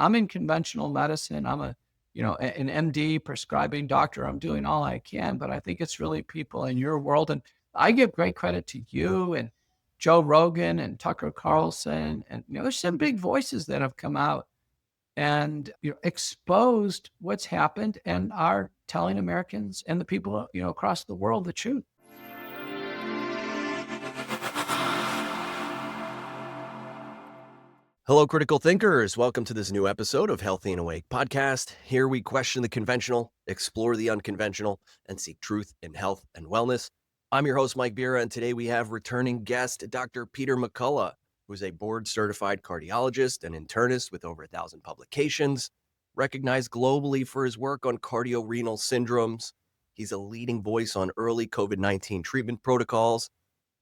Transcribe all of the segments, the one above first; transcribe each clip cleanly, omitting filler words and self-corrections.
I'm in conventional medicine. I'm an MD prescribing doctor. I'm doing all I can, but I think it's really people in your world. And I give great credit to you and Joe Rogan and Tucker Carlson. And, there's some big voices that have come out and, exposed what's happened and are telling Americans and the people, across the world the truth. Hello, critical thinkers. Welcome to this new episode of Healthy and Awake podcast. Here we question the conventional, explore the unconventional, and seek truth in health and wellness. I'm your host, Mike Bira, and today we have returning guest, Dr. Peter McCullough, who is a board-certified cardiologist and internist with over 1,000 publications, recognized globally for his work on cardiorenal syndromes. He's a leading voice on early COVID-19 treatment protocols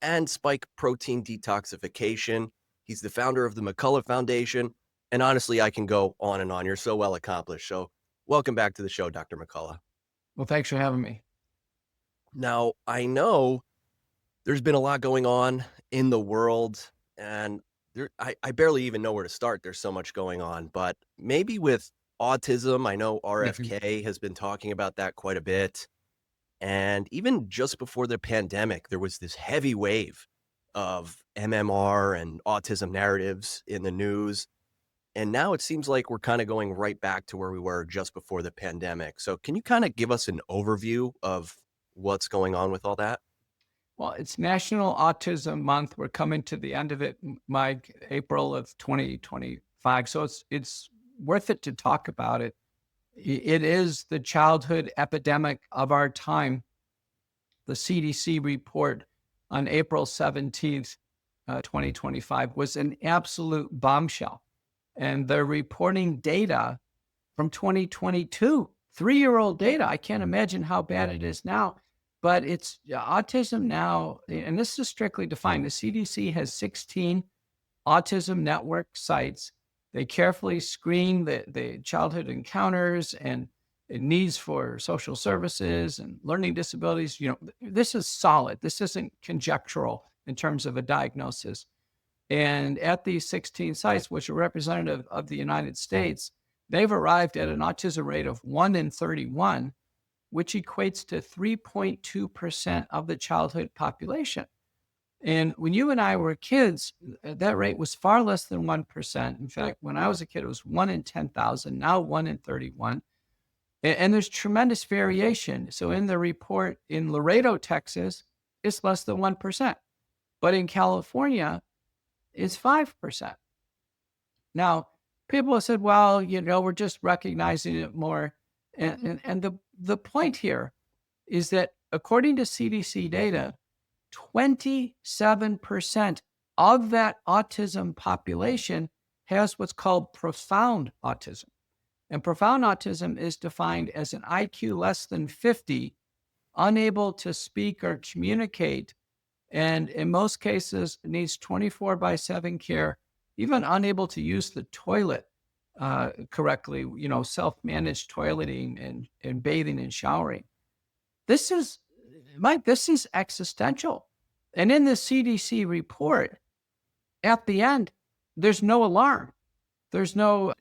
and spike protein detoxification. He's the founder of the McCullough Foundation. And honestly, I can go on and on. You're so well accomplished. So welcome back to the show, Dr. McCullough. Well, thanks for having me. Now, I know there's been a lot going on in the world, and I barely even know where to start. There's so much going on. But maybe with autism, I know RFK has been talking about that quite a bit. And even just before the pandemic, there was this heavy wave of MMR and autism narratives in the news. And now it seems like we're kind of going right back to where we were just before the pandemic. So can you kind of give us an overview of what's going on with all that? Well, it's National Autism Month. We're coming to the end of it, Mike, April of 2025. So it's worth it to talk about it. It is the childhood epidemic of our time. The CDC report on April 17th, 2025 was an absolute bombshell. And they're reporting data from 2022, 3-year-old data. I can't imagine how bad it is now, but it's autism now. And this is strictly defined. The CDC has 16 autism network sites. They carefully screen the childhood encounters and needs for social services and learning disabilities. This is solid. This isn't conjectural in terms of a diagnosis. And at these 16 sites, which are representative of the United States, they've arrived at an autism rate of 1 in 31, which equates to 3.2% of the childhood population. And when you and I were kids, that rate was far less than 1%. In fact, when I was a kid, it was 1 in 10,000, now 1 in 31. And there's tremendous variation. So in the report in Laredo, Texas, it's less than 1%. But in California, it's 5%. Now, people have said, well, we're just recognizing it more. And the point here is that according to CDC data, 27% of that autism population has what's called profound autism. And profound autism is defined as an IQ less than 50, unable to speak or communicate, and in most cases needs 24/7 care, even unable to use the toilet correctly, self-managed toileting and bathing and showering. This is, Mike, this is existential. And in the CDC report, at the end, there's no alarm. There's no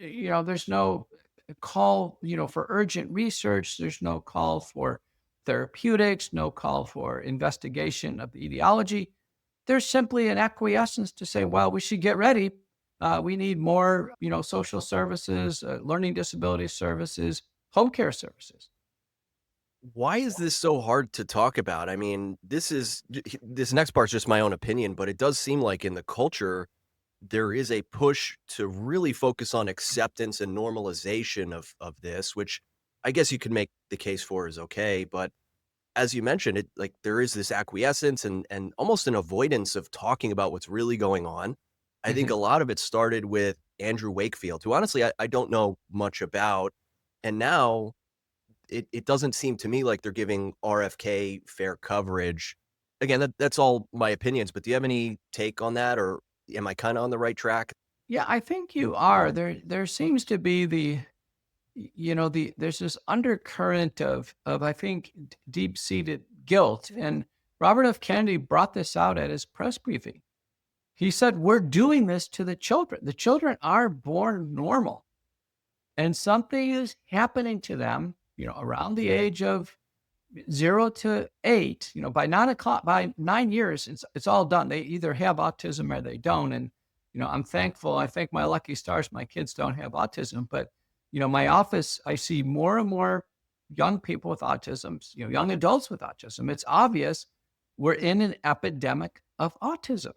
call, for urgent research. There's no call for therapeutics, no call for investigation of the etiology. There's simply an acquiescence to say, well, we should get ready. We need more, social services, learning disability services, home care services. Why is this so hard to talk about? I mean, this next part's just my own opinion, but it does seem like in the culture, there is a push to really focus on acceptance and normalization of this, which I guess you could make the case for is okay. But as you mentioned, there is this acquiescence and almost an avoidance of talking about what's really going on. I think a lot of it started with Andrew Wakefield, who honestly I don't know much about. And now it doesn't seem to me like they're giving RFK fair coverage. Again, that's all my opinions, but do you have any take on that, or am I kind of on the right track? Yeah, I think you are. There seems to be there's this undercurrent of I think deep-seated guilt. And Robert F. Kennedy brought this out at his press briefing. He said, we're doing this to the children. The children are born normal. and something is happening to them, around the age of 0 to 8, by 9 o'clock, by 9 years, it's all done. They either have autism or they don't. And, I'm thankful. I thank my lucky stars. My kids don't have autism, but, my office, I see more and more young people with autism, young adults with autism. It's obvious we're in an epidemic of autism.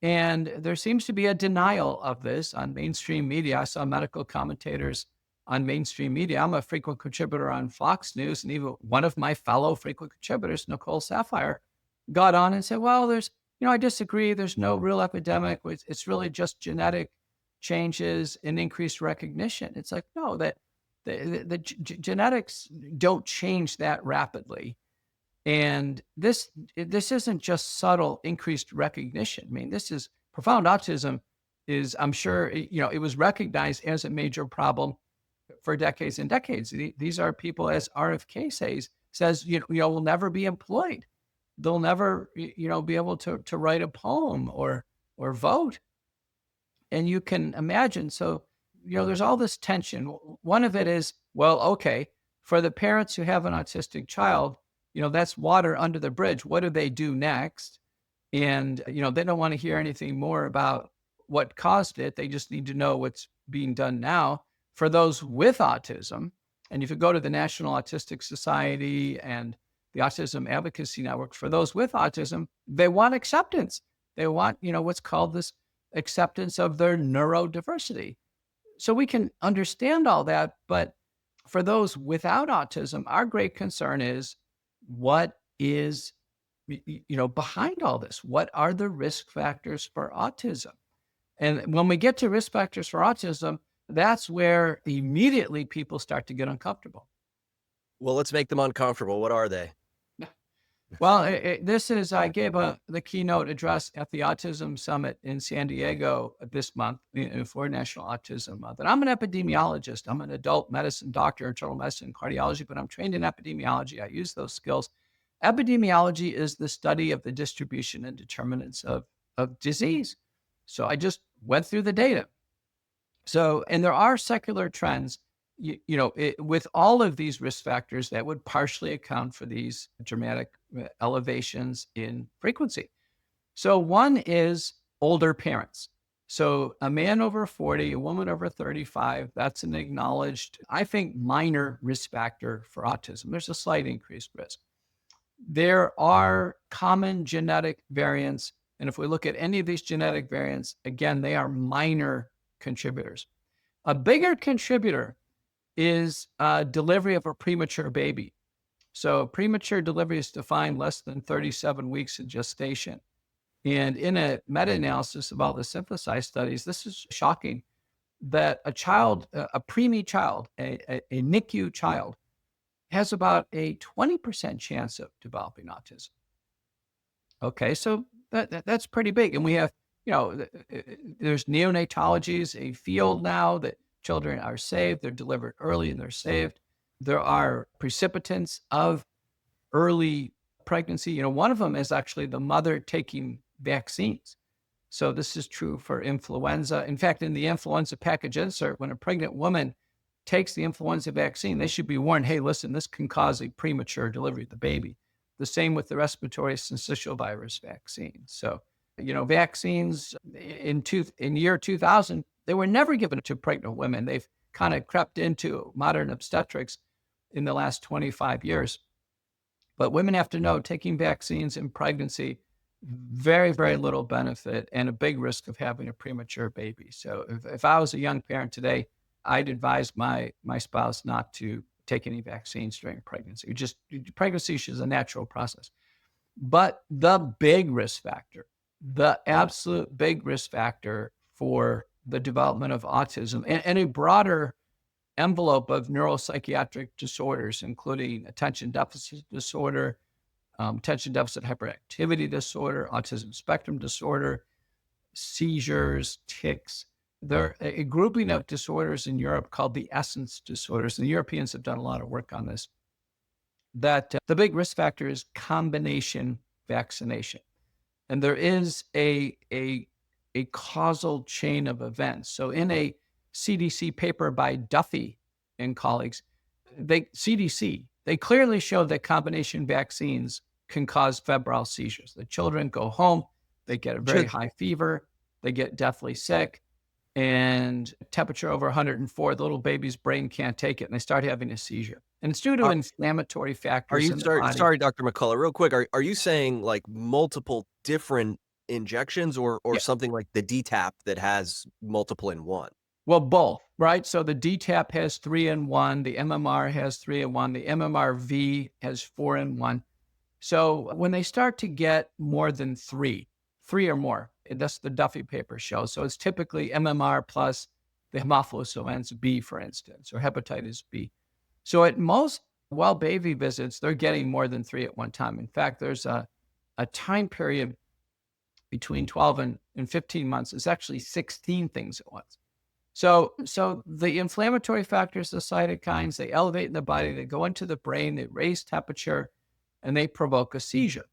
And there seems to be a denial of this on mainstream media. I saw medical commentators on mainstream media. I'm a frequent contributor on Fox News, and even one of my fellow frequent contributors, Nicole Sapphire, got on and said, well, I disagree. There's no real epidemic. It's really just genetic changes and increased recognition. It's like, no, that the genetics don't change that rapidly. And this isn't just subtle increased recognition. I mean, this is profound autism is, I'm sure, it was recognized as a major problem for decades and decades. These are people, as RFK says, will never be employed. They'll never, be able to write a poem or vote. And you can imagine. So, there's all this tension. One of it is, well, okay, for the parents who have an autistic child, that's water under the bridge. What do they do next? And, they don't want to hear anything more about what caused it. They just need to know what's being done now. For those with autism, and if you go to the National Autistic Society and the Autism Advocacy Network, for those with autism, they want acceptance. They want, what's called this acceptance of their neurodiversity. So we can understand all that, but for those without autism, our great concern is what is, behind all this? What are the risk factors for autism? And when we get to risk factors for autism, that's where immediately people start to get uncomfortable. Well, let's make them uncomfortable. What are they? Well, I gave the keynote address at the Autism Summit in San Diego this month for National Autism Month. And I'm an epidemiologist. I'm an adult medicine doctor, internal medicine, cardiology, but I'm trained in epidemiology. I use those skills. Epidemiology is the study of the distribution and determinants of disease. So I just went through the data. So, and there are secular trends, with all of these risk factors that would partially account for these dramatic elevations in frequency. So one is older parents. So a man over 40, a woman over 35, that's an acknowledged, I think, minor risk factor for autism. There's a slight increased risk. There are common genetic variants. And if we look at any of these genetic variants, again, they are minor contributors. A bigger contributor is delivery of a premature baby. So premature delivery is defined less than 37 weeks in gestation. And in a meta-analysis of all the synthesized studies, this is shocking that a child, a preemie child, a NICU child, has about a 20% chance of developing autism. Okay, so that's pretty big. And we have, there's neonatology is a field now that children are saved, they're delivered early and they're saved. There are precipitants of early pregnancy. One of them is actually the mother taking vaccines. So this is true for influenza. In fact, in the influenza package insert, when a pregnant woman takes the influenza vaccine, they should be warned, hey, listen, this can cause a premature delivery of the baby. The same with the respiratory syncytial virus vaccine. So, vaccines in year 2000, they were never given to pregnant women. They've kind of crept into modern obstetrics in the last 25 years. But women have to know taking vaccines in pregnancy, very, very little benefit and a big risk of having a premature baby. So if I was a young parent today, I'd advise my spouse not to take any vaccines during pregnancy. Pregnancy is a natural process. But the big risk factor, the absolute big risk factor for the development of autism and a broader envelope of neuropsychiatric disorders, including attention deficit disorder, attention deficit hyperactivity disorder, autism spectrum disorder, seizures, tics. There are a grouping of disorders in Europe called the essence disorders. And the Europeans have done a lot of work on this. That the big risk factor is combination vaccination. And there is a causal chain of events. So in a CDC paper by Duffy and colleagues, CDC, they clearly showed that combination vaccines can cause febrile seizures. The children go home, they get a very Should high fever, they get deathly sick, and temperature over 104, the little baby's brain can't take it, and they start having a seizure. And it's due to are inflammatory are factors you in the sorry body. sorry, Dr. McCullough, real quick, are you saying, like, multiple different injections or Yeah. something like the DTaP that has multiple in one? Well, both, right? So the DTaP has 3 in 1, the MMR has 3 in 1, the MMRV has 4 in 1. So when they start to get more than 3 or more, that's the Duffy paper shows. So it's typically MMR plus the Haemophilus influenza B, for instance, or hepatitis B. So at most well baby visits, they're getting more than 3 at one time. In fact, there's a time period between 12 and 15 months. It's actually 16 things at once. So the inflammatory factors, the cytokines, they elevate in the body, they go into the brain, they raise temperature, and they provoke a seizure.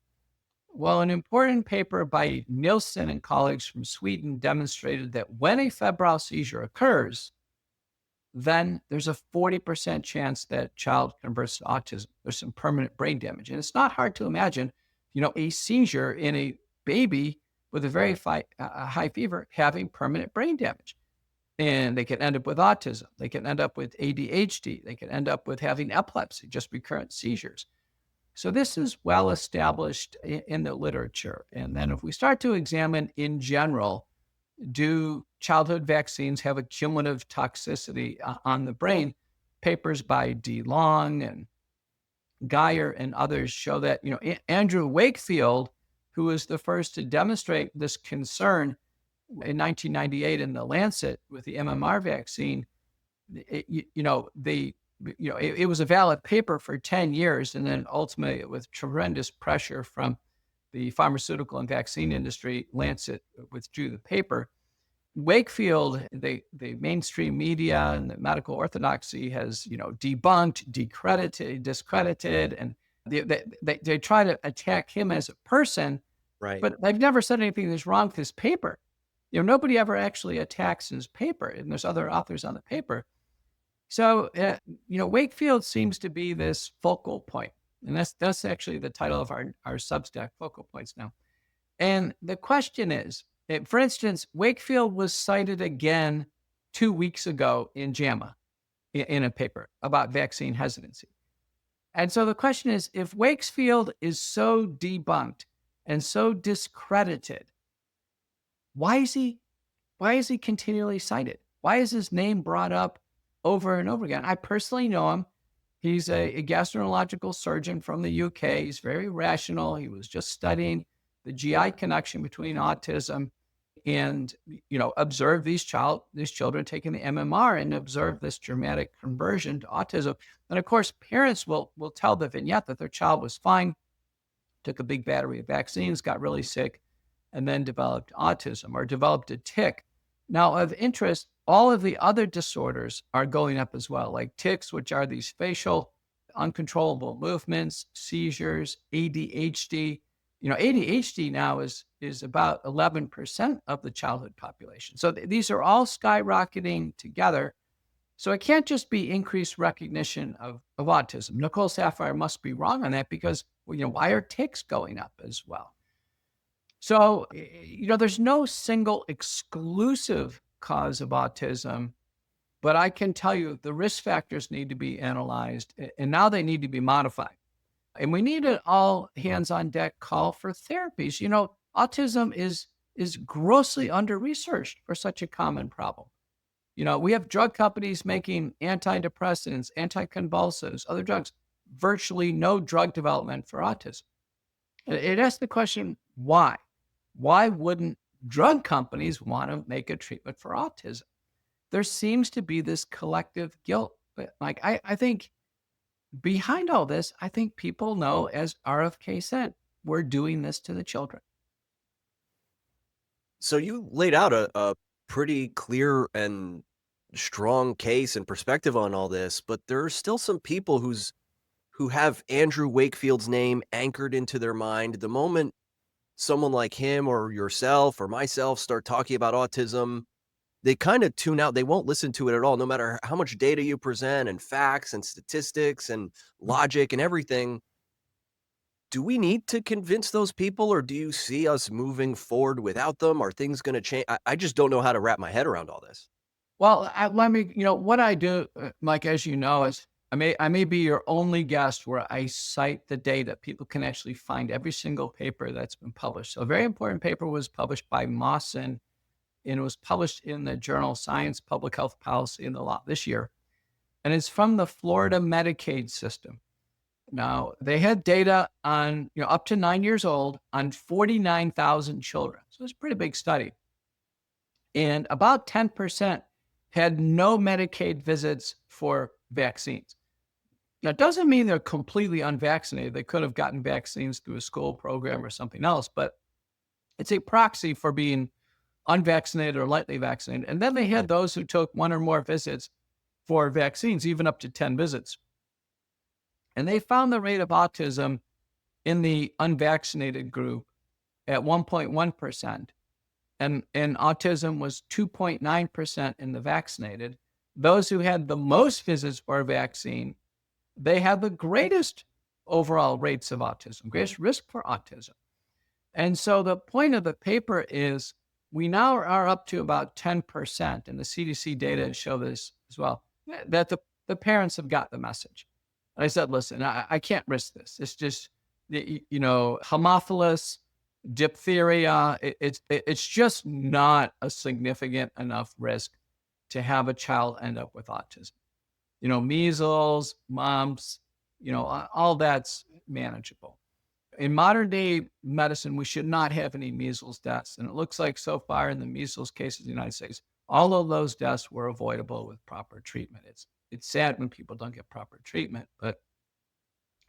Well, an important paper by Nilsson and colleagues from Sweden demonstrated that when a febrile seizure occurs, then there's a 40% chance that child converts to autism. There's some permanent brain damage. And it's not hard to imagine, a seizure in a baby with a very high fever having permanent brain damage. And they can end up with autism. They can end up with ADHD. They can end up with having epilepsy, just recurrent seizures. So this is well established in the literature. And then if we start to examine in general, do childhood vaccines have a cumulative toxicity on the brain? Papers by D. Long and Geyer and others show that, Andrew Wakefield, who was the first to demonstrate this concern in 1998 in the Lancet with the MMR vaccine, it was a valid paper for 10 years. And then ultimately, with tremendous pressure from the pharmaceutical and vaccine industry, Lancet withdrew the paper. Wakefield, the mainstream media and the medical orthodoxy has, debunked, discredited, and they try to attack him as a person, Right. but they've never said anything that's wrong with his paper. Nobody ever actually attacks his paper, and there's other authors on the paper. So, Wakefield seems to be this focal point, and that's actually the title of our Substack, Focal Points now. And the question is, for instance, Wakefield was cited again 2 weeks ago in JAMA in a paper about vaccine hesitancy. And so the question is, if Wakefield is so debunked and so discredited, why is he continually cited? Why is his name brought up over and over again? I personally know him. He's a gastroenterological surgeon from the UK. He's very rational. He was just studying the GI connection between autism and, observe these children taking the MMR and observe this dramatic conversion to autism. And of course, parents will tell the vignette that their child was fine, took a big battery of vaccines, got really sick, and then developed autism or developed a tic. Now, of interest, all of the other disorders are going up as well, like tics, which are these facial uncontrollable movements, seizures, ADHD. ADHD now is about 11% of the childhood population. So these are all skyrocketing together. So it can't just be increased recognition of autism. Nicole Sapphire must be wrong on that because, why are tics going up as well? So, there's no single exclusive cause of autism, but I can tell you the risk factors need to be analyzed, and now they need to be modified. And we need an all hands on deck call for therapies. Autism is grossly under researched for such a common problem. We have drug companies making antidepressants, anticonvulsives, other drugs, virtually no drug development for autism. It asks the question, why? Why wouldn't drug companies want to make a treatment for autism? There seems to be this collective guilt. But I think behind all this, I think people know, as RFK said, we're doing this to the children. So you laid out a pretty clear and strong case and perspective on all this, but there are still some people who have Andrew Wakefield's name anchored into their mind. The moment someone like him or yourself or myself start talking about autism, they kind of tune out. They won't listen to it at all, no matter how much data you present and facts and statistics and logic and everything. Do we need to convince those people, or do you see us moving forward without them? Are things going to change? I just don't know how to wrap my head around all this. Well, let me, what I do, Mike, as you know, is I may be your only guest where I cite the data. People can actually find every single paper that's been published. So a very important paper was published by Mawson, and it was published in the journal Science Public Health Policy in the law this year. And it's from the Florida Medicaid system. Now, they had data on, up to 9 years old on 49,000 children. So it's a pretty big study. And about 10% had no Medicaid visits for vaccines. Now, it doesn't mean they're completely unvaccinated. They could have gotten vaccines through a school program or something else, but it's a proxy for being unvaccinated or lightly vaccinated. And then they had Right. those who took one or more visits for vaccines, even up to 10 visits. And they found the rate of autism in the unvaccinated group at 1.1%. And autism was 2.9% in the vaccinated. Those who had the most visits for a vaccine, they had the greatest overall rates of autism, greatest risk for autism. And so the point of the paper is we now are up to about 10%, and the CDC data show this as well, that the parents have got the message. And I said, listen, I can't risk this. It's just, Haemophilus, diphtheria, it's just not a significant enough risk to have a child end up with autism. Measles, mumps, all that's manageable. In modern day medicine, we should not have any measles deaths. And it looks like so far in the measles cases in the United States, all of those deaths were avoidable with proper treatment. It's sad when people don't get proper treatment, but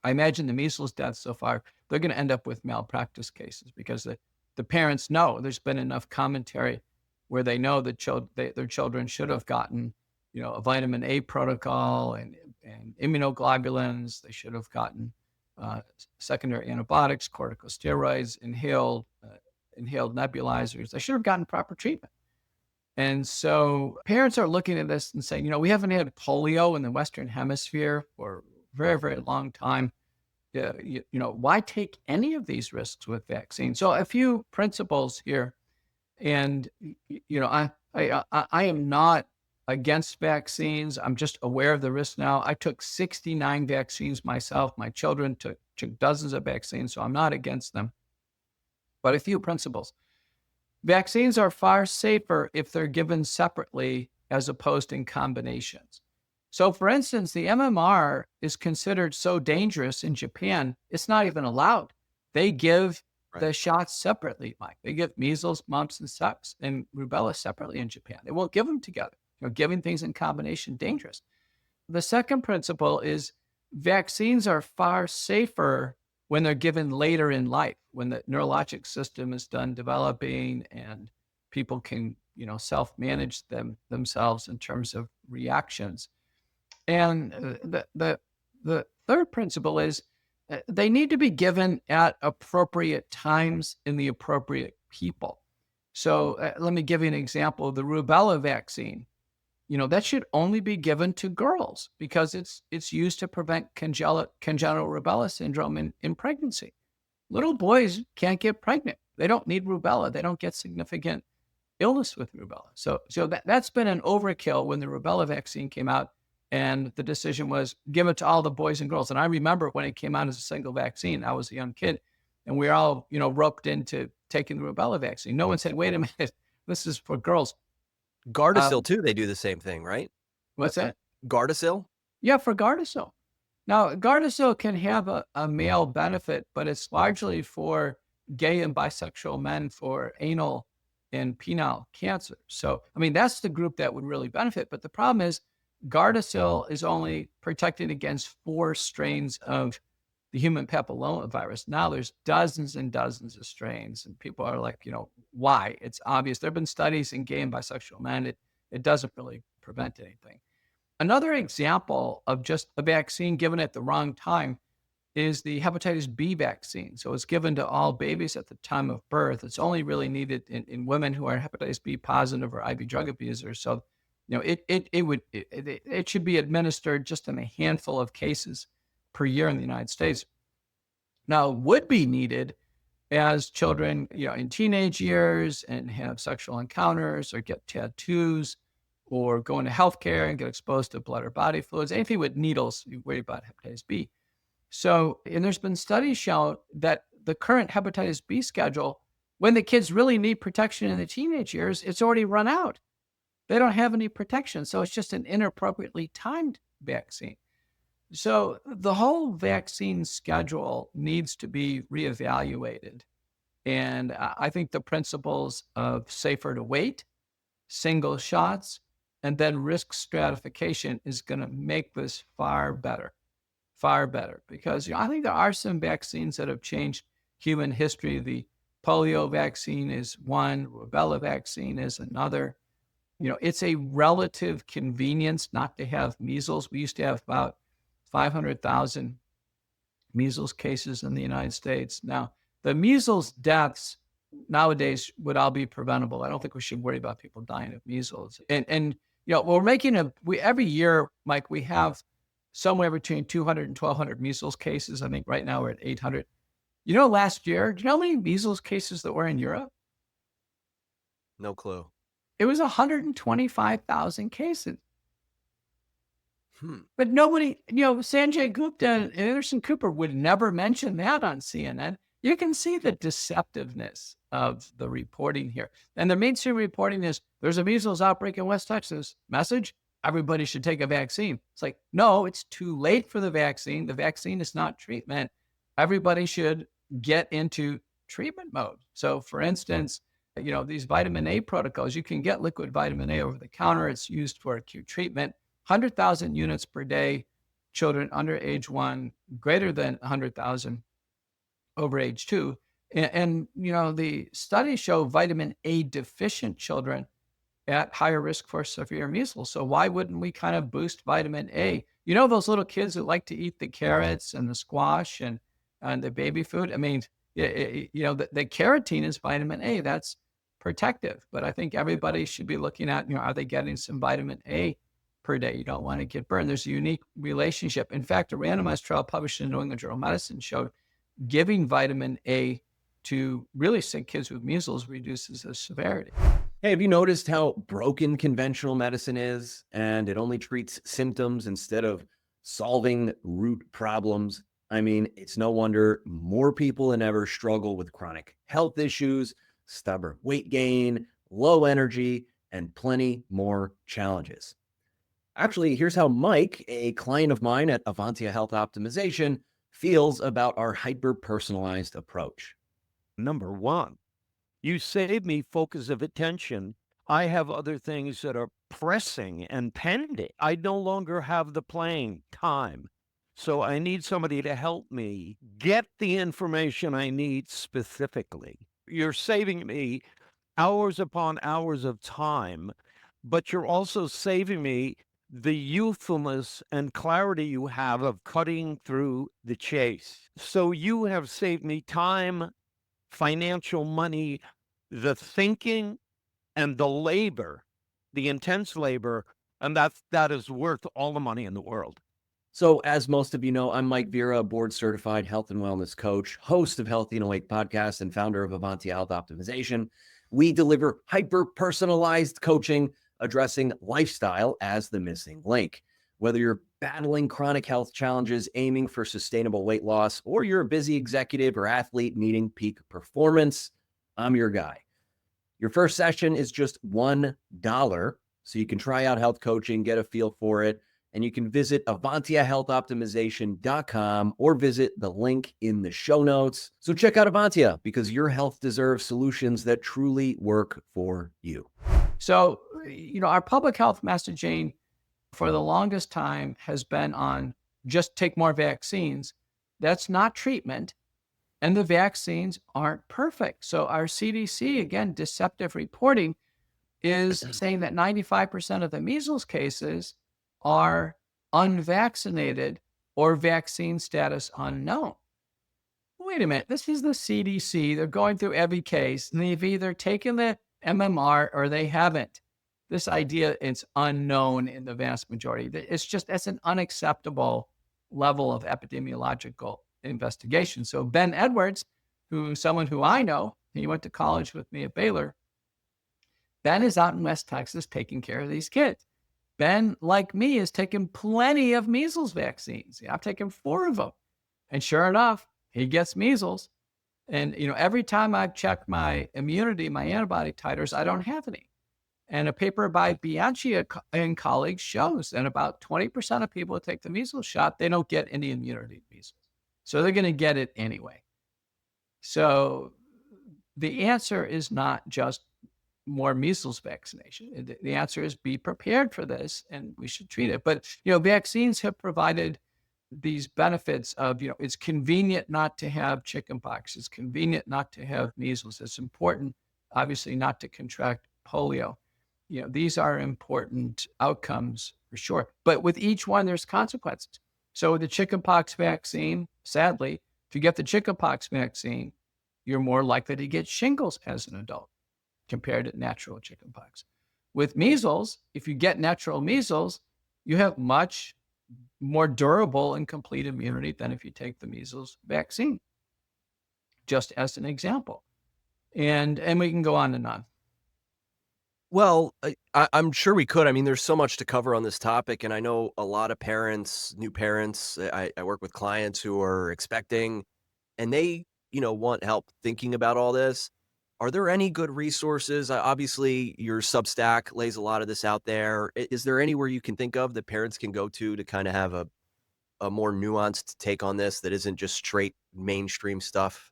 I imagine the measles deaths so far, they're going to end up with malpractice cases because the parents know there's been enough commentary where they know that their children should have gotten, a vitamin A protocol and immunoglobulins. They should have gotten secondary antibiotics, corticosteroids, inhaled nebulizers. They should have gotten proper treatment. And so parents are looking at this and saying, we haven't had polio in the Western Hemisphere for a very, very long time. Yeah, why take any of these risks with vaccines? So a few principles here, and I am not against vaccines. I'm just aware of the risk now. I took 69 vaccines myself. My children took dozens of vaccines, so I'm not against them. But a few principles. Vaccines are far safer if they're given separately as opposed in combinations. So, for instance, the MMR is considered so dangerous in Japan, it's not even allowed. They give the Right. shots separately, Mike. They give measles, mumps, and rubella separately in Japan. They won't give them together. Giving things in combination, dangerous. The second principle is vaccines are far safer when they're given later in life, when the neurologic system is done developing and people can, self-manage themselves in terms of reactions. And the third principle is they need to be given at appropriate times in the appropriate people. So let me give you an example. The rubella vaccine, that should only be given to girls because it's used to prevent congenital rubella syndrome in pregnancy. Little boys can't get pregnant. They don't need rubella. They don't get significant illness with rubella. So that's been an overkill when the rubella vaccine came out. And the decision was give it to all the boys and girls. And I remember when it came out as a single vaccine, I was a young kid and we were all, roped into taking the rubella vaccine. No one said, wait a minute, this is for girls. Gardasil Um, too, they do the same thing, right? what's that? Gardasil? Yeah, for Gardasil. Now, Gardasil can have a male benefit, but it's largely for gay and bisexual men for anal and penile cancer. So, that's the group that would really benefit. But the problem is Gardasil is only protected against 4 strains of the human papillomavirus. Now there's dozens and dozens of strains, and people are like, why? It's obvious. There have been studies in gay and bisexual men. It doesn't really prevent anything. Another example of just a vaccine given at the wrong time, is the hepatitis B vaccine. So it's given to all babies at the time of birth. It's only really needed in women who are hepatitis B positive or IV drug abusers. So, it should be administered just in a handful of cases per year in the United States. Now, it would be needed as children, in teenage years and have sexual encounters or get tattoos or go into healthcare and get exposed to blood or body fluids, anything with needles, you worry about hepatitis B. So, and there's been studies show that the current hepatitis B schedule, when the kids really need protection in the teenage years, it's already run out. They don't have any protection. So it's just an inappropriately timed vaccine. So the whole vaccine schedule needs to be reevaluated. And I think the principles of safer to wait, single shots, and then risk stratification is going to make this far better because I think there are some vaccines that have changed human history. The polio vaccine is one, rubella vaccine is another. It's a relative convenience not to have measles. We used to have about 500,000 measles cases in the United States. Now, the measles deaths nowadays would all be preventable. I don't think we should worry about people dying of measles. And we're making every year, Mike, we have somewhere between 200 and 1,200 measles cases. I think right now we're at 800. Last year, do you know how many measles cases that were in Europe? No clue. It was 125,000 cases. But nobody, Sanjay Gupta and Anderson Cooper would never mention that on CNN. You can see the deceptiveness of the reporting here. And the mainstream reporting is there's a measles outbreak in West Texas. Message, everybody should take a vaccine. It's like, no, it's too late for the vaccine. The vaccine is not treatment. Everybody should get into treatment mode. So for instance, these vitamin A protocols, you can get liquid vitamin A over the counter. It's used for acute treatment. 100,000 units per day, children under age 1, greater than 100,000 over age 2. And the studies show vitamin A deficient children at higher risk for severe measles. So why wouldn't we kind of boost vitamin A? Those little kids that like to eat the carrots and the squash and the baby food. I mean, the carotene is vitamin A. That's protective. But I think everybody should be looking at, are they getting some vitamin A per day? You don't want to get burned. There's a unique relationship. In fact, a randomized trial published in New England Journal of Medicine showed giving vitamin A to really sick kids with measles reduces the severity. Hey, have you noticed how broken conventional medicine is? And it only treats symptoms instead of solving root problems. I mean, it's no wonder more people than ever struggle with chronic health issues, stubborn weight gain, low energy, and plenty more challenges. Actually, here's how Mike, a client of mine at Avantia Health Optimization, feels about our hyper-personalized approach. Number one, you save me focus of attention. I have other things that are pressing and pending. I no longer have the playing time. So I need somebody to help me get the information I need specifically. You're saving me hours upon hours of time, but you're also saving me the youthfulness and clarity you have of cutting through the chase. So you have saved me time, financial money, the thinking and the labor, the intense labor, and that is worth all the money in the world. So as most of you know, I'm Mike Vera, a board-certified health and wellness coach, host of Healthy and Awake podcast, and founder of Avantia Health Optimization. We deliver hyper-personalized coaching, addressing lifestyle as the missing link. Whether you're battling chronic health challenges, aiming for sustainable weight loss, or you're a busy executive or athlete needing peak performance, I'm your guy. Your first session is just $1, so you can try out health coaching, get a feel for it, and you can visit AvantiaHealthOptimization.com or visit the link in the show notes. So check out Avantia because your health deserves solutions that truly work for you. So, our public health messaging for the longest time has been on just take more vaccines. That's not treatment. And the vaccines aren't perfect. So our CDC, again, deceptive reporting is saying that 95% of the measles cases are unvaccinated or vaccine status unknown. Wait a minute, this is the CDC. They're going through every case, and they've either taken the MMR or they haven't. This idea is unknown in the vast majority. That's an unacceptable level of epidemiological investigation. So Ben Edwards, someone who I know, he went to college with me at Baylor. Ben is out in West Texas taking care of these kids. Ben, like me, has taken plenty of measles vaccines. I've taken 4 of them. And sure enough, he gets measles. And, every time I've checked my immunity, my antibody titers, I don't have any. And a paper by Bianchi and colleagues shows that about 20% of people who take the measles shot, they don't get any immunity to measles. So they're going to get it anyway. So the answer is not just more measles vaccination. The answer is be prepared for this, and we should treat it. But, vaccines have provided these benefits of, it's convenient not to have chickenpox. It's convenient not to have measles. It's important, obviously, not to contract polio. These are important outcomes for sure. But with each one, there's consequences. So with the chickenpox vaccine, sadly, if you get the chickenpox vaccine, you're more likely to get shingles as an adult compared to natural chickenpox. With measles, if you get natural measles, you have much more durable and complete immunity than if you take the measles vaccine, just as an example. And we can go on and on. Well, I'm sure we could. I mean, there's so much to cover on this topic, and I know a lot of parents, new parents. I work with clients who are expecting, and they, want help thinking about all this. Are there any good resources? Obviously, your Substack lays a lot of this out there. Is there anywhere you can think of that parents can go to kind of have a more nuanced take on this that isn't just straight mainstream stuff?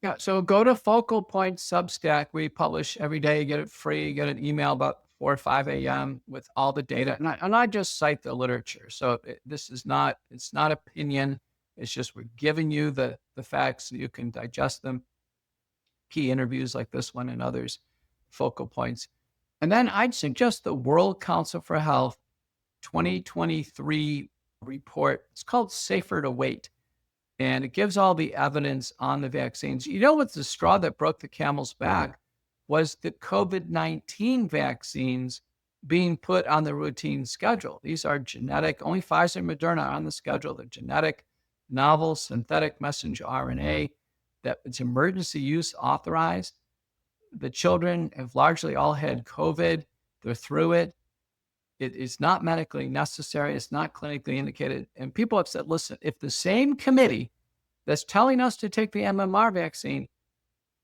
Yeah, so go to Focal Point Substack. We publish every day. You get it free. You get an email about 4 or 5 a.m. with all the data. And I just cite the literature. So it's not opinion. It's just we're giving you the facts so you can digest them. Key interviews like this one and others, focal points. And then I'd suggest the World Council for Health 2023 report. It's called Safer to Wait. And it gives all the evidence on the vaccines. What's the straw that broke the camel's back was the COVID-19 vaccines being put on the routine schedule. These are genetic, only Pfizer and Moderna are on the schedule. They're genetic, novel, synthetic messenger RNA, that it's emergency use authorized. The children have largely all had COVID. They're through it. It is not medically necessary. It's not clinically indicated. And people have said, listen, if the same committee that's telling us to take the MMR vaccine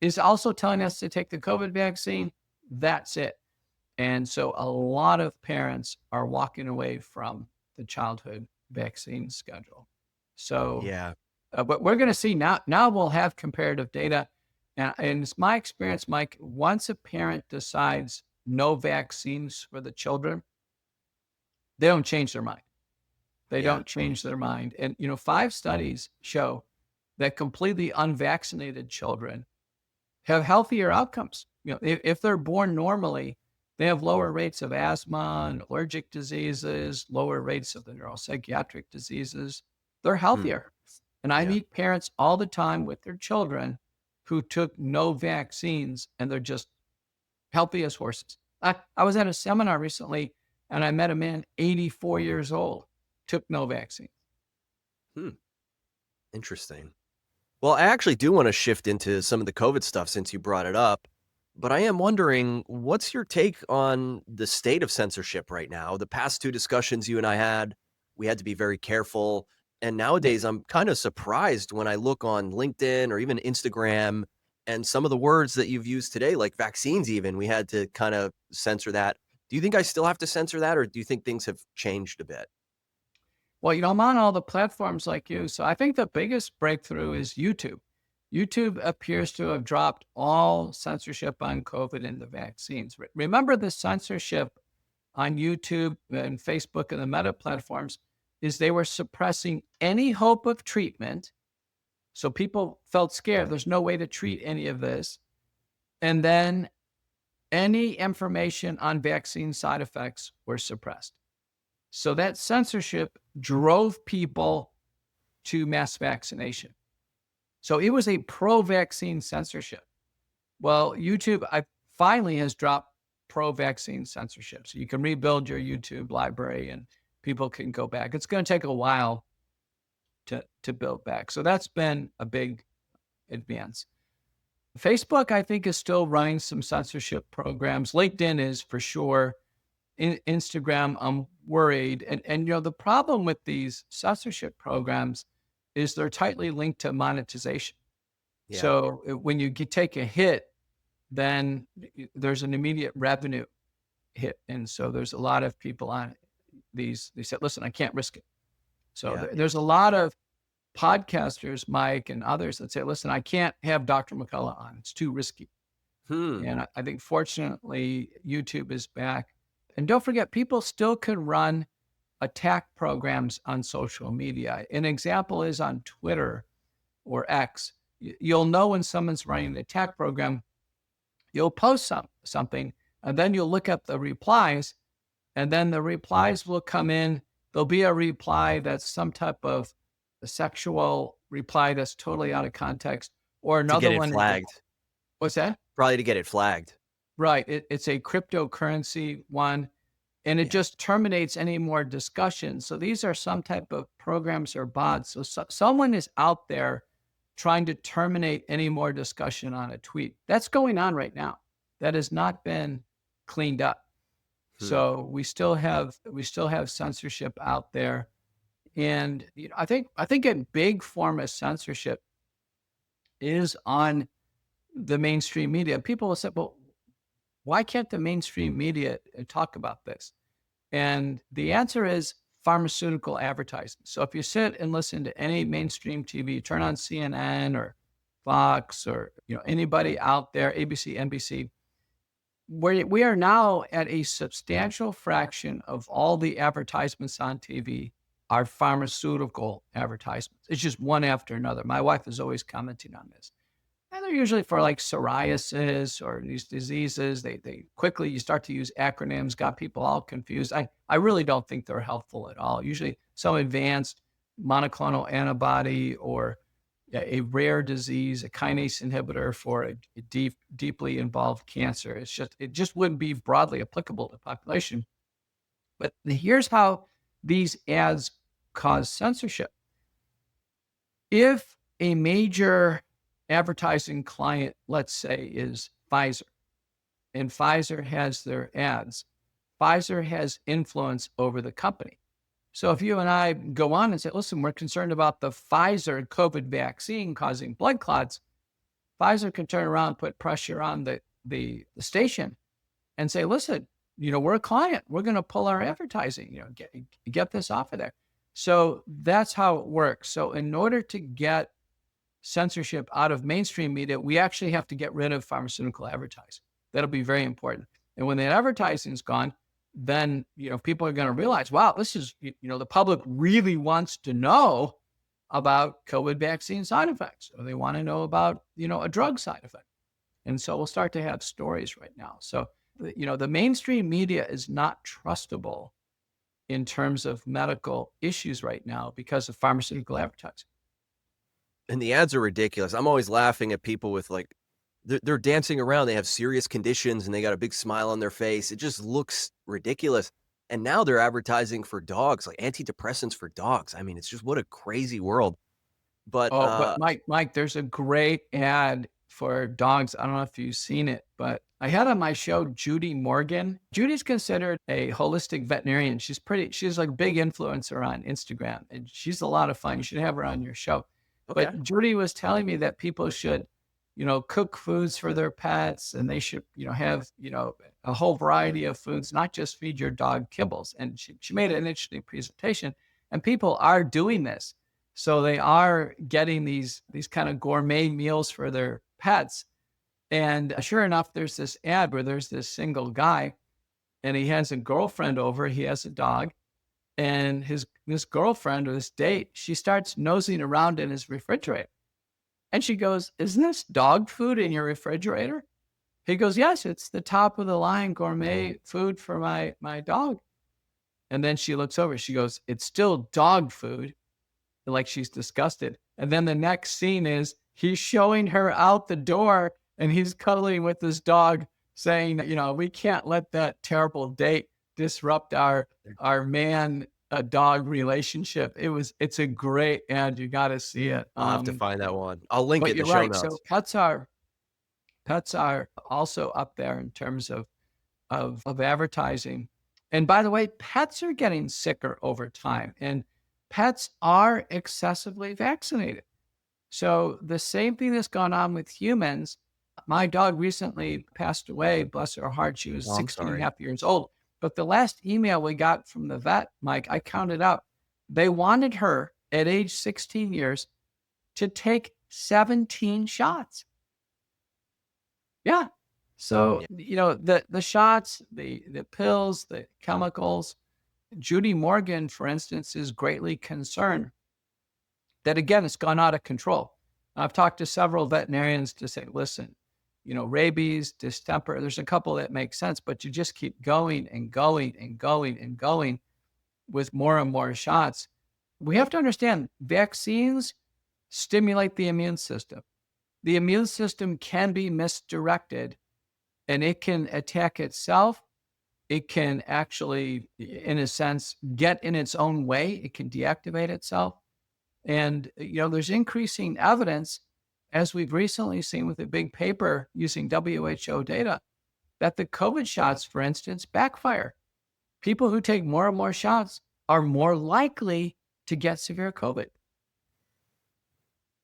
is also telling us to take the COVID vaccine, that's it. And so a lot of parents are walking away from the childhood vaccine schedule. So, Yeah. But we're going to see now we'll have comparative data. And it's my experience, Mike, once a parent decides no vaccines for the children, they don't change their mind. They don't change their mind. And, 5 studies show that completely unvaccinated children have healthier outcomes. If they're born normally, they have lower rates of asthma and allergic diseases, lower rates of the neuropsychiatric diseases. They're healthier. And I meet parents all the time with their children who took no vaccines, and they're just healthy as horses. I was at a seminar recently, and I met a man, 84 years old, took no vaccine. Interesting. Well, I actually do want to shift into some of the COVID stuff since you brought it up, but I am wondering, what's your take on the state of censorship right now? The past 2 discussions you and I had, we had to be very careful. And nowadays, I'm kind of surprised when I look on LinkedIn or even Instagram and some of the words that you've used today, like vaccines even, we had to kind of censor that. Do you think I still have to censor that, or do you think things have changed a bit? Well, I'm on all the platforms like you. So I think the biggest breakthrough is YouTube. YouTube appears to have dropped all censorship on COVID and the vaccines. Remember, the censorship on YouTube and Facebook and the Meta platforms is they were suppressing any hope of treatment. So people felt scared. There's no way to treat any of this. And then any information on vaccine side effects were suppressed. So that censorship drove people to mass vaccination. So it was a pro-vaccine censorship. Well, YouTube finally has dropped pro-vaccine censorship. So you can rebuild your YouTube library and people can go back. It's going to take a while to build back. So that's been a big advance. Facebook, I think, is still running some censorship programs. LinkedIn is for sure. Instagram, I'm worried. And the problem with these censorship programs is they're tightly linked to monetization. Yeah. So when you take a hit, then there's an immediate revenue hit. And so there's a lot of people on these, they said, listen, I can't risk it. So there's a lot of podcasters, Mike and others, that say, listen, I can't have Dr. McCullough on. It's too risky. And I think fortunately YouTube is back. And don't forget, people still can run attack programs on social media. An example is on Twitter or X. You'll know when someone's running an attack program. You'll post something, and then you'll look up the replies, and then the replies will come in. There'll be a reply that's some type of a sexual reply that's totally out of context, or another to get it one. flagged. What's that? Probably to get it flagged. Right. It's a cryptocurrency one, and it just terminates any more discussion. So these are some type of programs or bots. So someone is out there trying to terminate any more discussion on a tweet. That's going on right now. That has not been cleaned up. So we still have censorship out there. And I think a big form of censorship is on the mainstream media. People will say, well, why can't the mainstream media talk about this? And the answer is pharmaceutical advertising. So if you sit and listen to any mainstream TV, turn on CNN or Fox or anybody out there, ABC, NBC, we are now at a substantial fraction of all the advertisements on TV are pharmaceutical advertisements. It's just one after another. My wife is always commenting on this. And they're usually for like psoriasis or these diseases. They quickly, you start to use acronyms, got people all confused. I really don't think they're helpful at all. Usually some advanced monoclonal antibody or a rare disease, a kinase inhibitor for a deeply involved cancer. It just wouldn't be broadly applicable to the population. But here's how these ads cause censorship. If a major advertising client, let's say, is Pfizer, and Pfizer has their ads, Pfizer has influence over the company. So if you and I go on and say, listen, we're concerned about the Pfizer COVID vaccine causing blood clots, Pfizer can turn around and put pressure on the station and say, listen, we're a client. We're going to pull our advertising, get this off of there. So that's how it works. So in order to get censorship out of mainstream media, we actually have to get rid of pharmaceutical advertising. That'll be very important. And when that advertising is gone, then people are going to realize, wow, this is the public really wants to know about COVID vaccine side effects, or they want to know about a drug side effect. And so we'll start to have stories right now. So the mainstream media is not trustable in terms of medical issues right now because of pharmaceutical advertising. And the ads are ridiculous. I'm always laughing at people with they're dancing around. They have serious conditions and they got a big smile on their face. It just looks ridiculous. And now they're advertising for dogs, like antidepressants for dogs. I mean, it's just what a crazy world. But Mike, there's a great ad for dogs. I don't know if you've seen it, but I had on my show Judy Morgan. Judy's considered a holistic veterinarian. She's like a big influencer on Instagram, and she's a lot of fun. You should have her on your show. Okay. But Judy was telling me that people should, cook foods for their pets, and they should, have, a whole variety of foods, not just feed your dog kibbles. And she made an interesting presentation, and people are doing this. So they are getting these kind of gourmet meals for their pets. And sure enough, there's this ad where there's this single guy, and he has a girlfriend over. He has a dog, and this girlfriend or this date, she starts nosing around in his refrigerator. And she goes, isn't this dog food in your refrigerator? He goes, yes, it's the top of the line gourmet food for my dog. And then she looks over, she goes, it's still dog food. Like she's disgusted. And then the next scene is he's showing her out the door and he's cuddling with this dog saying, we can't let that terrible date disrupt our man dog relationship. It's a great ad. You got to see it. I'll have to find that one. I'll link But it in you're the show right. notes. So pets are also up there in terms of advertising. And by the way, pets are getting sicker over time, and pets are excessively vaccinated. So the same thing that's gone on with humans. My dog recently passed away, bless her heart. She was Oh, I'm 16 and a sorry. half years old. But the last email we got from the vet, Mike, I counted up, they wanted her at age 16 years to take 17 shots. Yeah. So, the shots, the pills, the chemicals. Judy Morgan, for instance, is greatly concerned that, again, it's gone out of control. I've talked to several veterinarians to say, listen, rabies, distemper, there's a couple that make sense, but you just keep going and going and going and going with more and more shots. We have to understand vaccines stimulate the immune system. The immune system can be misdirected and it can attack itself. It can actually, in a sense, get in its own way. It can deactivate itself. And, there's increasing evidence, as we've recently seen with a big paper using WHO data, that the COVID shots, for instance, backfire. People who take more and more shots are more likely to get severe COVID.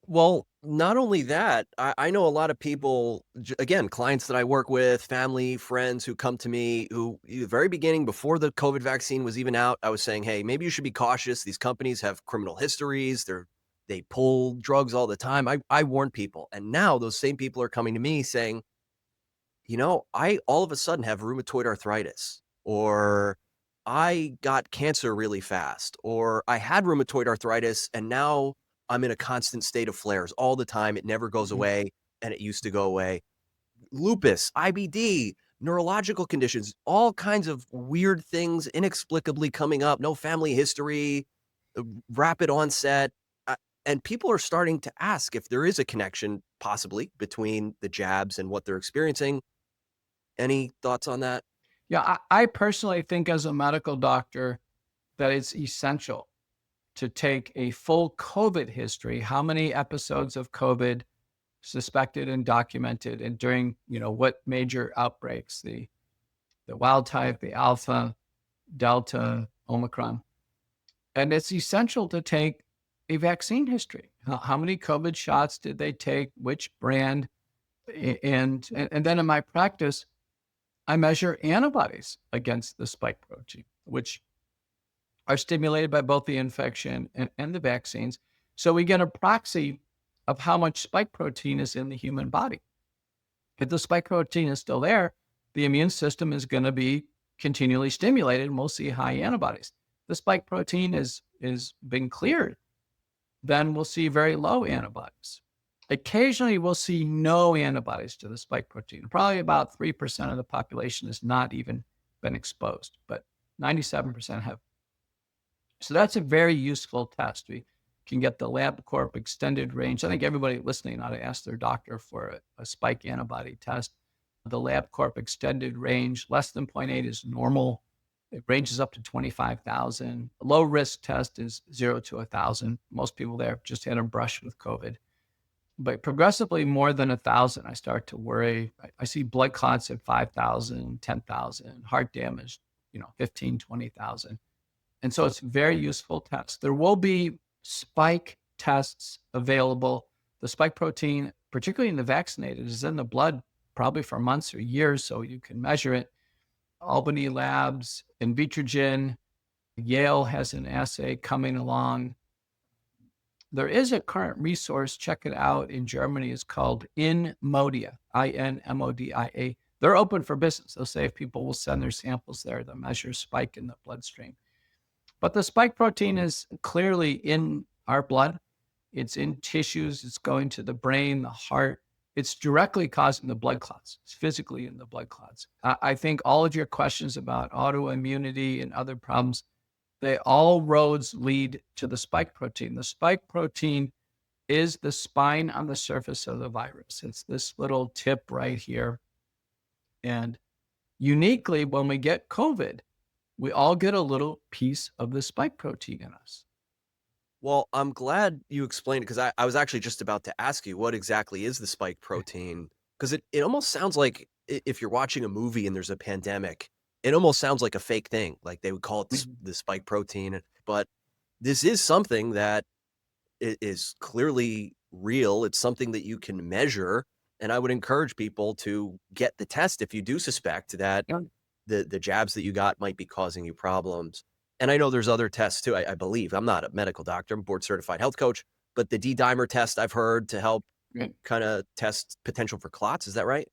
Well, not only that, I know a lot of people, again, clients that I work with, family, friends who come to me who, at the very beginning, before the COVID vaccine was even out, I was saying, hey, maybe you should be cautious. These companies have criminal histories. They pull drugs all the time. I warn people. And now those same people are coming to me saying, I all of a sudden have rheumatoid arthritis, or I got cancer really fast, or I had rheumatoid arthritis and now I'm in a constant state of flares all the time. It never goes away, and it used to go away. Lupus, IBD, neurological conditions, all kinds of weird things inexplicably coming up, no family history, rapid onset. And people are starting to ask if there is a connection possibly between the jabs and what they're experiencing. Any thoughts on that? Yeah, I personally think as a medical doctor that it's essential to take a full COVID history. How many episodes of COVID suspected and documented, and during, what major outbreaks, the wild type, the Alpha, Delta, Omicron. And it's essential to take a vaccine history. How many COVID shots did they take? Which brand? And then in my practice, I measure antibodies against the spike protein, which are stimulated by both the infection and the vaccines. So we get a proxy of how much spike protein is in the human body. If the spike protein is still there, the immune system is going to be continually stimulated and we'll see high antibodies. The spike protein is been cleared, then we'll see very low antibodies. Occasionally, we'll see no antibodies to the spike protein. Probably about 3% of the population has not even been exposed, but 97% have. So that's a very useful test. We can get the LabCorp extended range. I think everybody listening ought to ask their doctor for a spike antibody test. The LabCorp extended range, less than 0.8 is normal. It ranges up to 25,000. Low risk test is 0 to 1,000. Most people there just had a brush with COVID. But progressively more than 1,000, I start to worry. I see blood clots at 5,000, 10,000, heart damage, 15, 20,000. And so it's a very useful test. There will be spike tests available. The spike protein, particularly in the vaccinated, is in the blood probably for months or years, so you can measure it. Albany Labs, Invitrogen, Yale has an assay coming along. There is a current resource, check it out, in Germany. It's called INMODIA, INMODIA. They're open for business. They'll say if people will send their samples there, they'll measure spike in the bloodstream. But the spike protein is clearly in our blood. It's in tissues. It's going to the brain, the heart. It's directly causing the blood clots. It's physically in the blood clots. I think all of your questions about autoimmunity and other problems, all roads lead to the spike protein. The spike protein is the spine on the surface of the virus. It's this little tip right here. And uniquely, when we get COVID, we all get a little piece of the spike protein in us. Well, I'm glad you explained it because I was actually just about to ask you what exactly is the spike protein? Because it almost sounds like if you're watching a movie and there's a pandemic, it almost sounds like a fake thing. Like they would call it the spike protein. But this is something that is clearly real. It's something that you can measure. And I would encourage people to get the test if you do suspect that Yeah. the jabs that you got might be causing you problems. And I know there's other tests too. I believe I'm not a medical doctor. I'm a board certified health coach, but the D-dimer test I've heard to help Right. kind of test potential for clots. Is that right?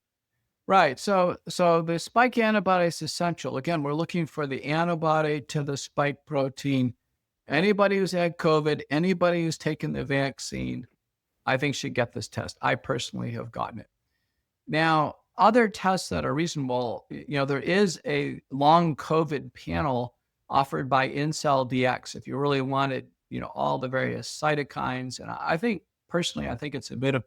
Right. So the spike antibody is essential. Again, we're looking for the antibody to the spike protein. Anybody who's had COVID, anybody who's taken the vaccine, I think should get this test. I personally have gotten it. Now, other tests that are reasonable, there is a long COVID panel offered by IncellDX if you really wanted, all the various cytokines. And I think personally, I think it's a bit of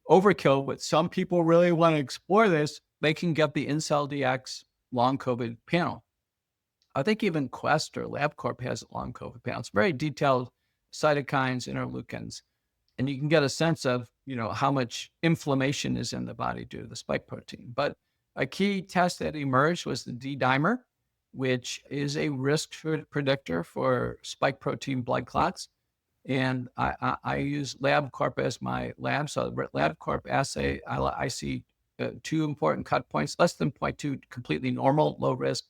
overkill, but some people really want to explore this. They can get the IncellDX long COVID panel. I think even Quest or LabCorp has a long COVID panel. It's very detailed cytokines, interleukins, and you can get a sense of, how much inflammation is in the body due to the spike protein. But a key test that emerged was the D-dimer, which is a risk predictor for spike protein blood clots. And I use LabCorp as my lab. So LabCorp assay, I see two important cut points, less than 0.2, completely normal, low risk.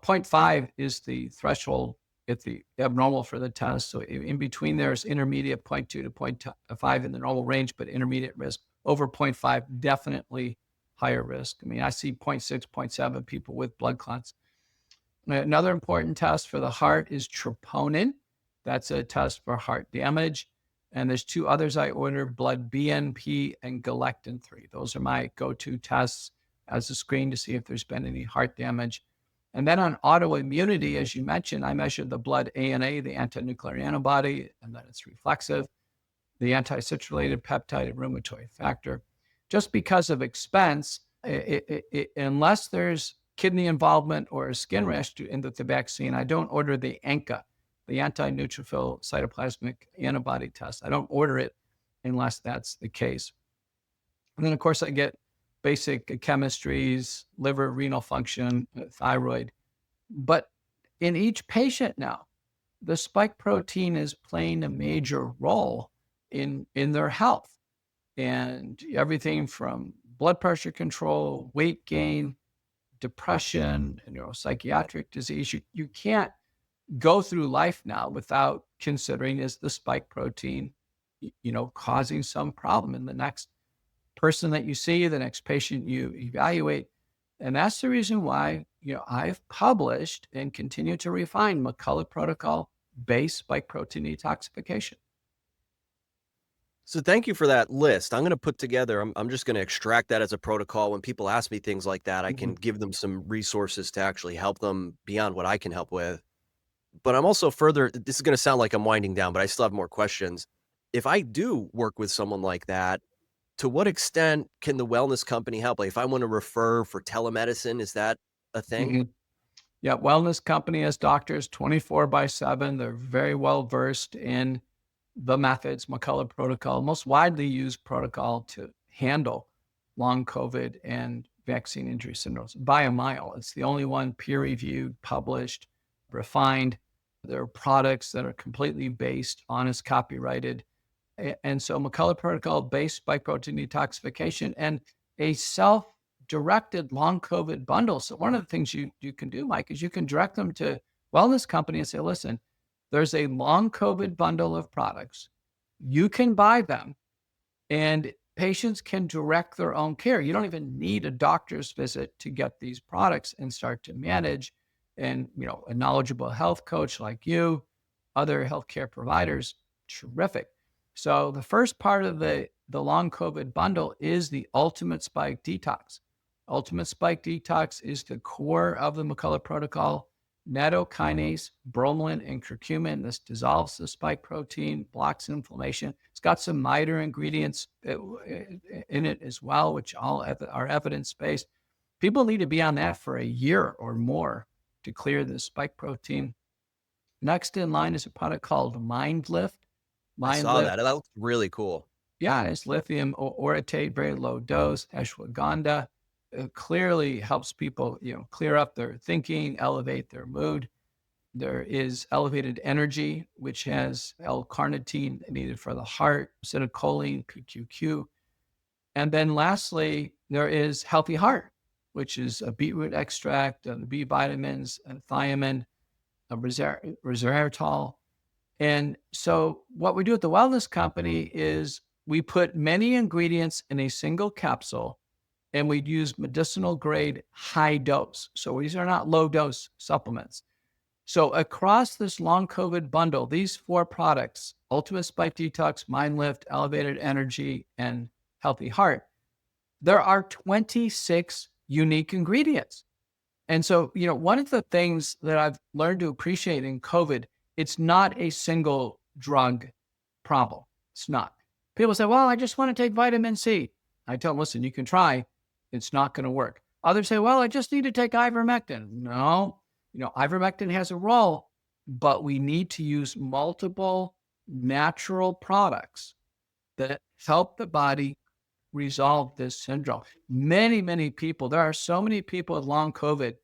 0.5 is the threshold at the abnormal for the test. So in between there's intermediate 0.2 to 0.5 in the normal range, but intermediate risk. Over 0.5, definitely higher risk. I mean, I see 0.6, 0.7 people with blood clots. Another important test for the heart is troponin. That's a test for heart damage. And there's two others I order, blood BNP and galectin-3. Those are my go-to tests as a screen to see if there's been any heart damage. And then on autoimmunity, as you mentioned, I measured the blood ANA, the anti-nuclear antibody, and then it's reflexive, the anti-citrulated peptide and rheumatoid factor. Just because of expense, unless there's kidney involvement or a skin rash in the vaccine, I don't order the ANCA, the anti-neutrophil cytoplasmic antibody test. I don't order it unless that's the case. And then, of course, I get basic chemistries, liver, renal function, thyroid. But in each patient now, the spike protein is playing a major role in their health. And everything from blood pressure control, weight gain, depression, neuropsychiatric disease. You can't go through life now without considering, is the spike protein, causing some problem in the next person that you see, the next patient you evaluate. And that's the reason why, I've published and continue to refine McCullough protocol-based spike protein detoxification. So thank you for that list. I'm going to put together, I'm just going to extract that as a protocol. When people ask me things like that, I can give them some resources to actually help them beyond what I can help with. But I'm also this is going to sound like I'm winding down, but I still have more questions. If I do work with someone like that, to what extent can the wellness company help? Like if I want to refer for telemedicine, is that a thing? Yeah, wellness company has doctors 24/7. They're very well versed in the methods, McCullough protocol, most widely used protocol to handle long COVID and vaccine injury syndromes by a mile. It's the only one peer-reviewed, published, refined. There are products that are completely based, honest, copyrighted. And so McCullough protocol-based spike protein detoxification and a self-directed long COVID bundle. So one of the things you can do, Mike, is you can direct them to wellness company and say, listen, there's a long COVID bundle of products. You can buy them and patients can direct their own care. You don't even need a doctor's visit to get these products and start to manage. And, a knowledgeable health coach like you, other healthcare providers, terrific. So the first part of the long COVID bundle is the Ultimate Spike Detox. Ultimate Spike Detox is the core of the McCullough protocol. nattokinase, bromelain, and curcumin. This dissolves the spike protein, blocks inflammation. It's got some minor ingredients in it as well, which all are evidence-based. People need to be on that for a year or more to clear the spike protein. Next in line is a product called MindLift. I saw MindLift, that. That looks really cool. yeah, it's lithium orotate, very low dose, ashwagandha. It clearly helps people, clear up their thinking, elevate their mood. There is elevated energy, which has L-carnitine needed for the heart, acetylcholine, PQQ. And then lastly, there is Healthy Heart, which is a beetroot extract, the B vitamins, thiamine, resveratrol. And so what we do at the wellness company is we put many ingredients in a single capsule, and we use medicinal grade high dose. So these are not low dose supplements. So across this long COVID bundle, these 4 products, Ultimate Spike Detox, MindLift, Elevated Energy, and Healthy Heart, there are 26 unique ingredients. And so, one of the things that I've learned to appreciate in COVID, it's not a single drug problem. It's not. People say, well, I just want to take vitamin C. I tell them, listen, you can try. It's not going to work. Others say, well, I just need to take ivermectin. No, ivermectin has a role, but we need to use multiple natural products that help the body resolve this syndrome. Many, many people, there are so many people with long COVID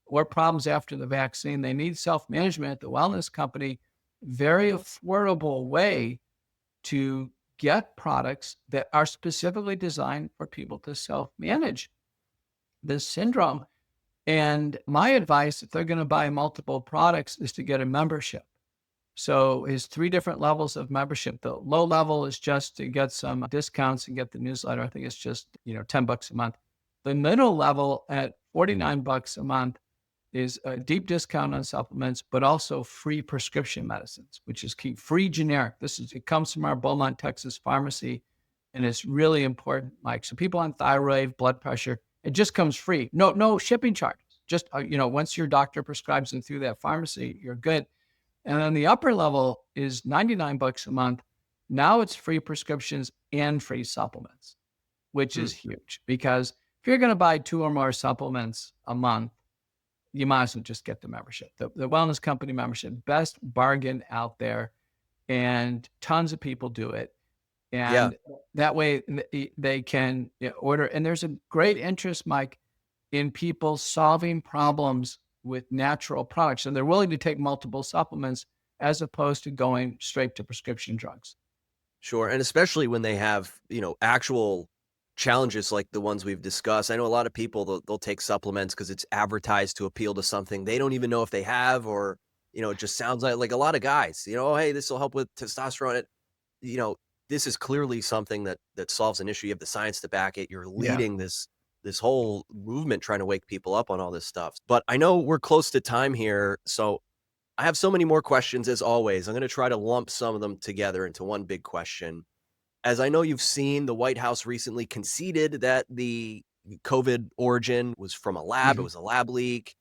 or problems after the vaccine. They need self-management at the wellness company. Very affordable way to get products that are specifically designed for people to self-manage this syndrome. And my advice, if they're going to buy multiple products, is to get a membership. So there's 3 different levels of membership. The low level is just to get some discounts and get the newsletter. I think it's just, $10 a month. The middle level at $49 a month is a deep discount on supplements, but also free prescription medicines, which is key. Free generic. It comes from our Beaumont, Texas pharmacy, and it's really important, Mike. So people on thyroid, blood pressure, it just comes free. No shipping charges. Just, once your doctor prescribes them through that pharmacy, you're good. And then the upper level is $99 a month. Now it's free prescriptions and free supplements, which is huge, because if you're going to buy 2 or more supplements a month, you might as well just get the membership. The wellness company membership, best bargain out there, and tons of people do it. And that way they can order. And there's a great interest, Mike, in people solving problems with natural products. And they're willing to take multiple supplements as opposed to going straight to prescription drugs. Sure. And especially when they have, actual challenges like the ones we've discussed. I know a lot of people, they'll take supplements because it's advertised to appeal to something they don't even know if they have, or, it just sounds like a lot of guys, oh, hey, this will help with testosterone. This is clearly something that solves an issue. You have the science to back it. You're leading this whole movement, trying to wake people up on all this stuff. But I know we're close to time here, so I have so many more questions as always. I'm going to try to lump some of them together into one big question. As I know you've seen, the White House recently conceded that the COVID origin was from a lab. It was a lab leak.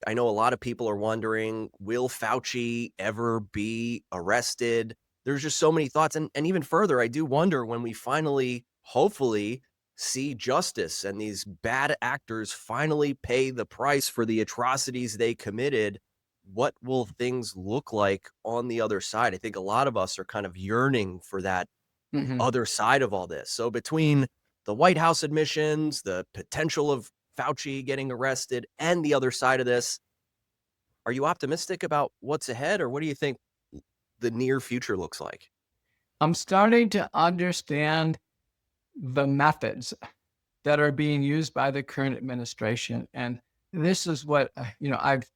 I know a lot of people are wondering, will Fauci ever be arrested? There's just so many thoughts. And even further, I do wonder, when we finally, hopefully, see justice and these bad actors finally pay the price for the atrocities they committed, what will things look like on the other side? I think a lot of us are kind of yearning for that other side of all this. So between the White House admissions, the potential of Fauci getting arrested, and the other side of this, are you optimistic about what's ahead, or what do you think the near future looks like? I'm starting to understand the methods that are being used by the current administration. And this is what, I've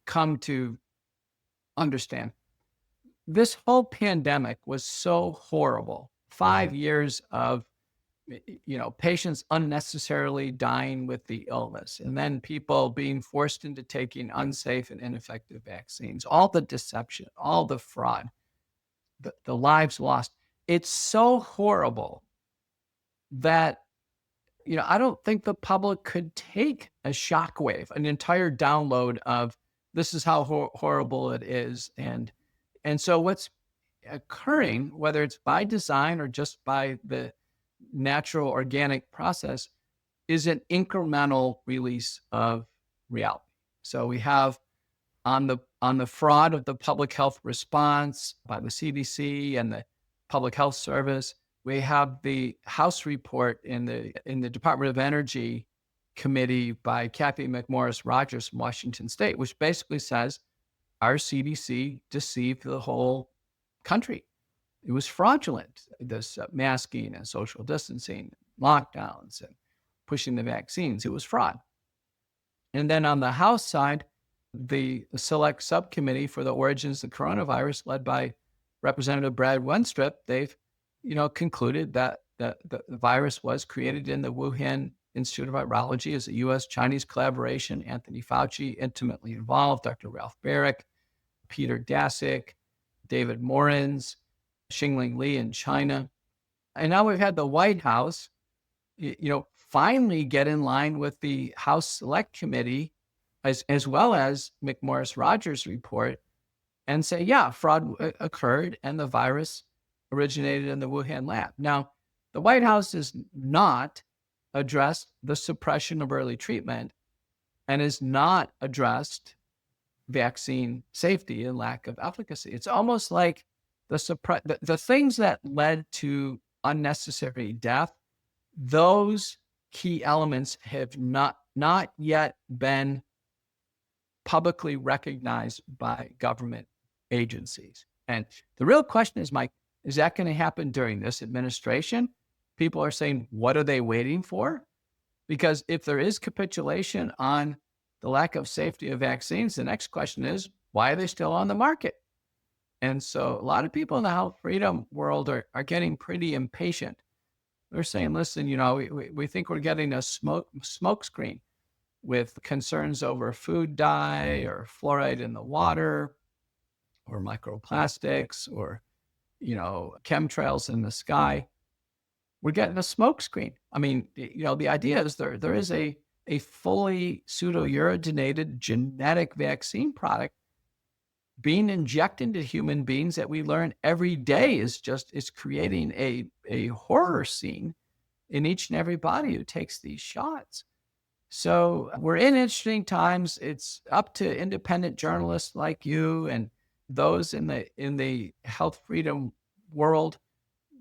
come to understand. This whole pandemic was so horrible. 5 years of, patients unnecessarily dying with the illness, and then people being forced into taking unsafe and ineffective vaccines, all the deception, all the fraud, the lives lost. It's so horrible that, I don't think the public could take a shockwave, an entire download of this is how horrible it is. And so what's occurring, whether it's by design or just by the natural organic process, is an incremental release of reality. So we have on the fraud of the public health response by the CDC and the Public Health Service, we have the House report in the Department of Energy committee by Kathy McMorris Rogers from Washington State, which basically says our CDC deceived the whole country. It was fraudulent, this masking and social distancing, lockdowns and pushing the vaccines. It was fraud. And then on the House side, the select subcommittee for the origins of the coronavirus, led by Representative Brad Wenstrup, they've, concluded that the virus was created in the Wuhan Institute of Virology as a U.S.-Chinese collaboration. Anthony Fauci intimately involved, Dr. Ralph Baric, Peter Daszak, David Morens, Xingling Li in China. And now we've had the White House, finally get in line with the House Select Committee, as well as McMorris Rogers' report, and say, yeah, fraud occurred and the virus originated in the Wuhan lab. Now, the White House has not addressed the suppression of early treatment and has not addressed vaccine safety and lack of efficacy. It's almost like the things that led to unnecessary death, those key elements have not yet been publicly recognized by government agencies. And the real question is, Mike, is that going to happen during this administration? People are saying, what are they waiting for? Because if there is capitulation on the lack of safety of vaccines, the next question is, why are they still on the market? And so a lot of people in the health freedom world are getting pretty impatient. They're saying, listen, we think we're getting a smoke screen with concerns over food dye or fluoride in the water or microplastics or, chemtrails in the sky. We're getting a smoke screen. I mean, the idea is there is a fully pseudo-uridinated genetic vaccine product being injected into human beings that we learn every day is creating a horror scene in each and every body who takes these shots. So we're in interesting times. It's up to independent journalists like you and those in the health freedom world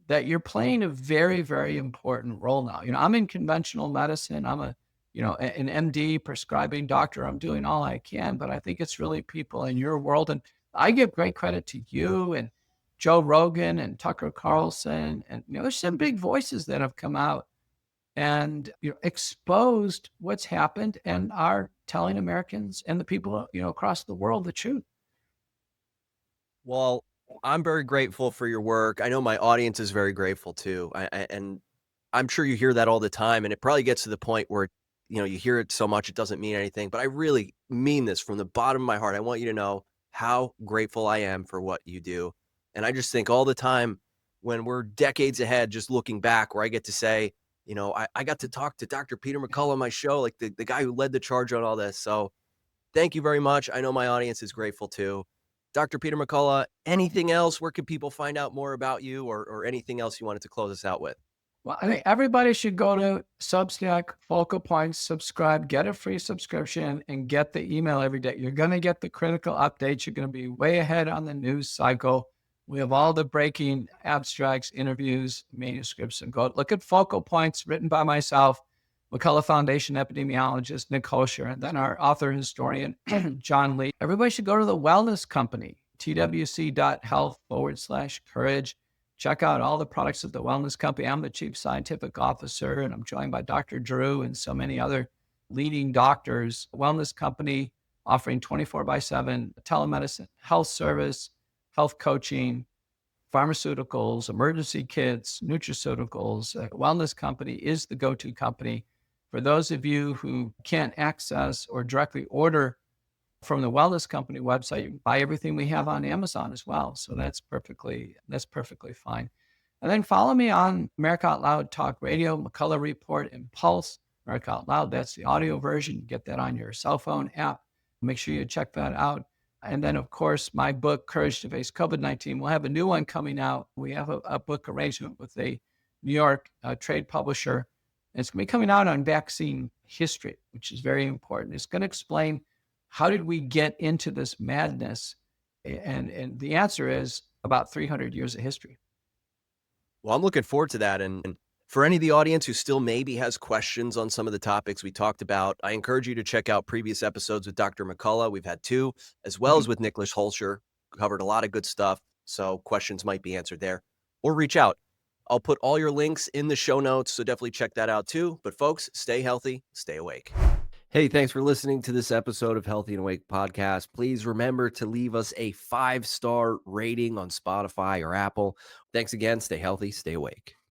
that you're playing a very, very important role now. I'm in conventional medicine. I'm an MD prescribing doctor. I'm doing all I can, but I think it's really people in your world. And I give great credit to you and Joe Rogan and Tucker Carlson. And there's some big voices that have come out and exposed what's happened and are telling Americans and the people across the world the truth. Well, I'm very grateful for your work. I know my audience is very grateful too. And I'm sure you hear that all the time. And it probably gets to the point where, you hear it so much, it doesn't mean anything. But I really mean this from the bottom of my heart. I want you to know how grateful I am for what you do. And I just think all the time when we're decades ahead, just looking back, where I get to say, I got to talk to Dr. Peter McCullough on my show, like the guy who led the charge on all this. So thank you very much. I know my audience is grateful too. Dr. Peter McCullough, anything else? Where can people find out more about you or anything else you wanted to close us out with? Well, I think everybody should go to Substack, Focal Points, subscribe, get a free subscription, and get the email every day. You're going to get the critical updates. You're going to be way ahead on the news cycle. We have all the breaking abstracts, interviews, manuscripts, and go look at Focal Points written by myself, McCullough Foundation epidemiologist Nick Hosher, and then our author historian, John Lee. Everybody should go to the Wellness Company, twc.health/courage. Check out all the products of the Wellness Company. I'm the chief scientific officer, and I'm joined by Dr. Drew and so many other leading doctors. Wellness Company offering 24/7 telemedicine, health service, health coaching, pharmaceuticals, emergency kits, nutraceuticals. Wellness Company is the go-to company. For those of you who can't access or directly order from the Wellness Company website, you can buy everything we have on Amazon as well. So that's perfectly fine. And then follow me on America Out Loud Talk Radio, McCullough Report, and Pulse. America Out Loud, that's the audio version. You get that on your cell phone app. Make sure you check that out. And then, of course, my book, Courage to Face COVID-19, we'll have a new one coming out. We have a book arrangement with a New York trade publisher. And it's going to be coming out on vaccine history, which is very important. It's going to explain how did we get into this madness? And the answer is about 300 years of history. Well, I'm looking forward to that. And for any of the audience who still maybe has questions on some of the topics we talked about, I encourage you to check out previous episodes with Dr. McCullough. We've had 2, as well as with Nicholas Holscher. Covered a lot of good stuff. So questions might be answered there, or reach out. I'll put all your links in the show notes, so definitely check that out too. But folks, stay healthy, stay awake. Hey, thanks for listening to this episode of Healthy and Awake Podcast. Please remember to leave us a 5-star rating on Spotify or Apple. Thanks again. Stay healthy, stay awake.